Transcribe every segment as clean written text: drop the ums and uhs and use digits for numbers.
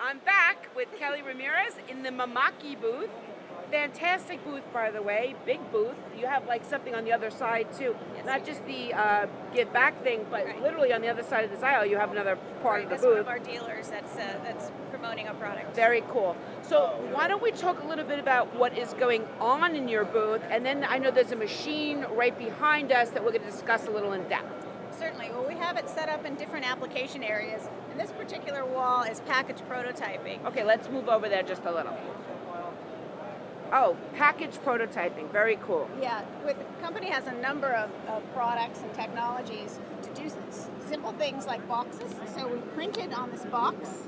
I'm back with Kelly Ramirez in the Mimaki booth. Fantastic booth, by the way. Big booth. You have like something on the other side too. Yes, Not just the give back thing, but literally on the other side of this aisle, you have another part of the That's booth. one of our dealers that's promoting a product. Very cool. So why don't we talk a little bit about what is going on in your booth, and then I know there's a machine right behind us that we're going to discuss a little in depth. Certainly. Well, we have it set up in different application areas. And this particular wall is package prototyping. Okay, let's move over there just a little. Oh, package prototyping. Very cool. Yeah, the company has a number of products and technologies to do simple things like boxes. So we printed on this box,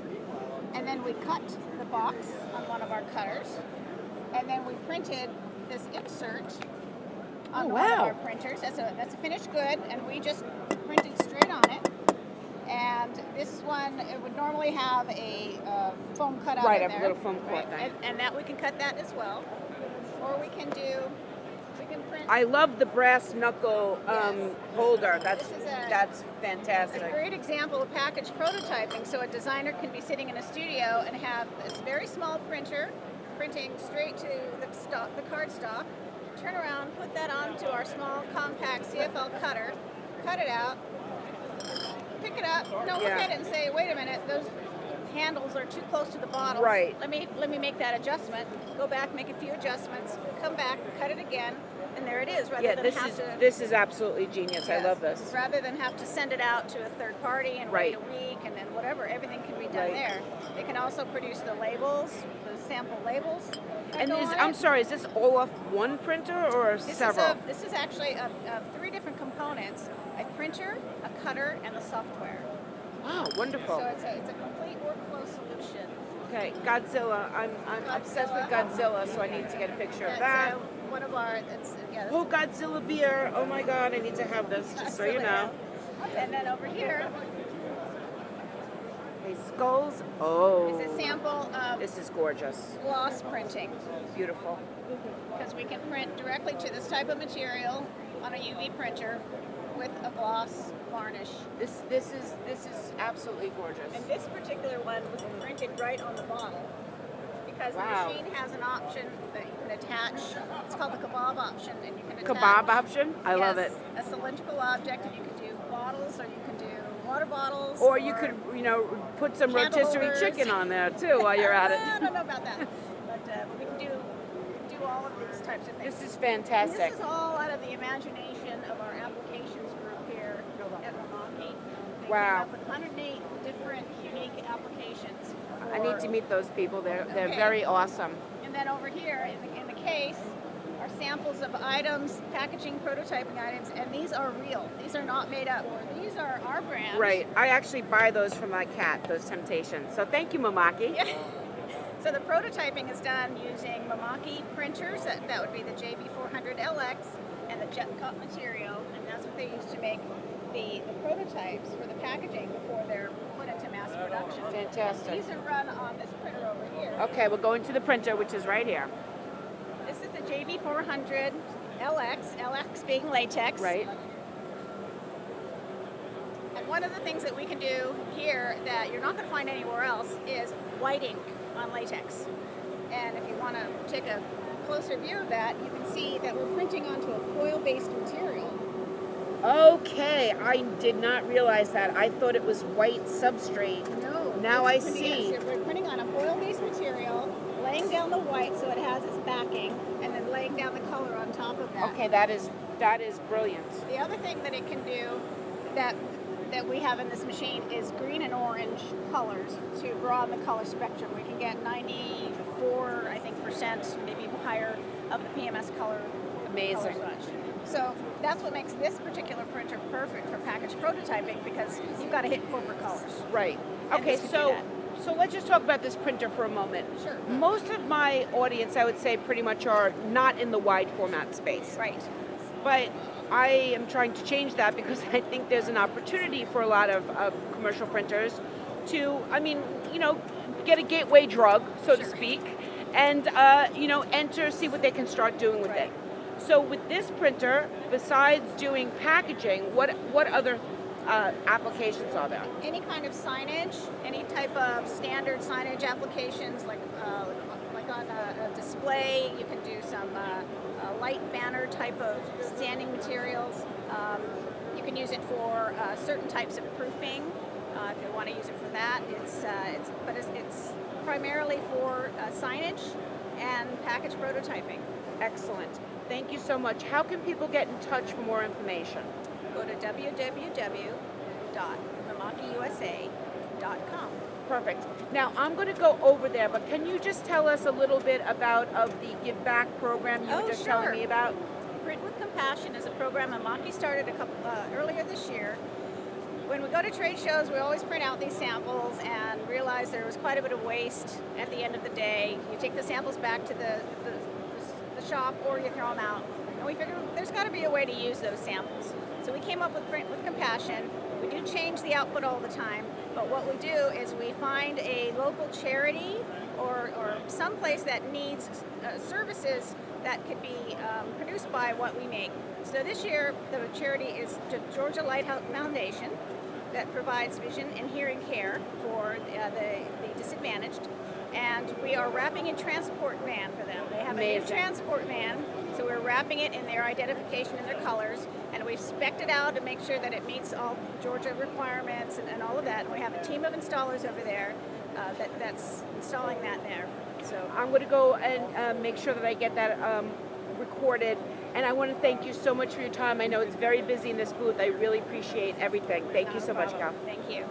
and then we cut the box on one of our cutters, and then we printed this insert on one of our printers. That's a finished good, and we just printed straight on it. And this one, it would normally have a foam cutout in there. Right, a little foam cut thing. And that we can cut that as well. Or we can print. I love the brass knuckle holder. That's A fantastic. great example of package prototyping. So a designer can be sitting in a studio and have this very small printer printing straight to the card stock, turn around, put that onto our small compact CFL cutter, cut it out, pick it up, look at it and say, wait a minute, those handles are too close to the bottles. Right. Let me make that adjustment. Go back, make a few adjustments, come back, cut it again, and there it is. This is absolutely genius. Yes, I love this. Rather than have to send it out to a third party and wait a week and then whatever, everything can be done there. They can also produce the labels, the sample labels. And I'm sorry, is this all off one printer or several? This is actually 3 different components: a printer, a cutter, and the software. Oh, wonderful. So it's a complete workflow solution. Okay, Godzilla. I'm obsessed with Godzilla, so I need to get a picture of that. One of our, Oh, Godzilla beer. Oh my God, I need to have this, just so you know. And then over here Okay, skulls. Oh. is a sample of This is gorgeous. gloss printing. Beautiful. Because we can print directly to this type of material on a UV printer with a gloss varnish. This is absolutely gorgeous. And this particular one was printed right on the bottle because the machine has an option that you can attach. It's called the kebab option, and you can attach. Kebab option? I love it. A cylindrical object, and you can do bottles, or you can do water bottles. Or you could, put some rotisserie chicken on there too while you're at it. I don't know about that, but we can do all of these types of things. This is fantastic. And this is all out of the imagination of our applications group here at Mimaki. They came up with 108 different unique applications. I need to meet those people. They're very awesome. And then over here in the case are samples of items, packaging, prototyping items, and these are real. These are not made up. These are our brand. Right. I actually buy those for my cat, those Temptations. So thank you, Mimaki. Yeah. So the prototyping is done using Mimaki printers. That would be the JB400LX and the jet cut material, and that's what they use to make the prototypes for the packaging before they're put into mass production. Fantastic. These are run on this printer over here. Okay, we're going to the printer, which is right here. This is the JB400LX, LX being latex. Right. And one of the things that we can do here that you're not going to find anywhere else is white ink on latex. And if you want to take a closer view of that, you can see that we're printing onto a foil-based material. Okay, I did not realize that. I thought it was white substrate. No. Now I see. We're printing on a foil-based material, laying down the white so it has its backing, and then laying down the color on top of that. Okay, that is brilliant. The other thing that it can do that we have in this machine is green and orange colors to broaden the color spectrum. We can get 94, I think, percent, maybe higher, of the PMS color. Amazing. Color swatch. So that's what makes this particular printer perfect for package prototyping, because you've got to hit corporate colors. Right. And Okay, this can do that. so let's just talk about this printer for a moment. Sure. Most of my audience, I would say, pretty much are not in the wide format space. Right. But I am trying to change that because I think there's an opportunity for a lot of commercial printers to, get a gateway drug, so to speak, and, enter, see what they can start doing with it. So with this printer, besides doing packaging, what other applications are there? Any kind of signage, any type of standard signage applications, like on a display. You can do some light banner type of standing materials. You can use it for certain types of proofing. If you want to use it for that, it's primarily for signage and package prototyping. Excellent. Thank you so much. How can people get in touch for more information? Go to www.mimakiusa.com. Perfect. Now, I'm going to go over there, but can you just tell us a little bit about the Give Back program you were just telling me about? Print with Compassion is a program Mimaki started earlier this year. When we go to trade shows, we always print out these samples and realize there was quite a bit of waste at the end of the day. You take the samples back to the shop or you throw them out. And we figured there's got to be a way to use those samples. So we came up with Print with Compassion. We do change the output all the time, but what we do is we find a local charity or some place that needs services that could be produced by what we make. So this year, the charity is the Georgia Lighthouse Foundation that provides vision and hearing care for the disadvantaged. And we are wrapping a transport van for them. They have a new transport van, so we're wrapping it in their identification and their colors, and we've spec'd it out to make sure that it meets all Georgia requirements and all of that. And we have a team of installers over there that's installing that there. So I'm going to go and make sure that I get that recorded. And I want to thank you so much for your time. I know it's very busy in this booth. I really appreciate everything. Thank you so much, Cal. Thank you.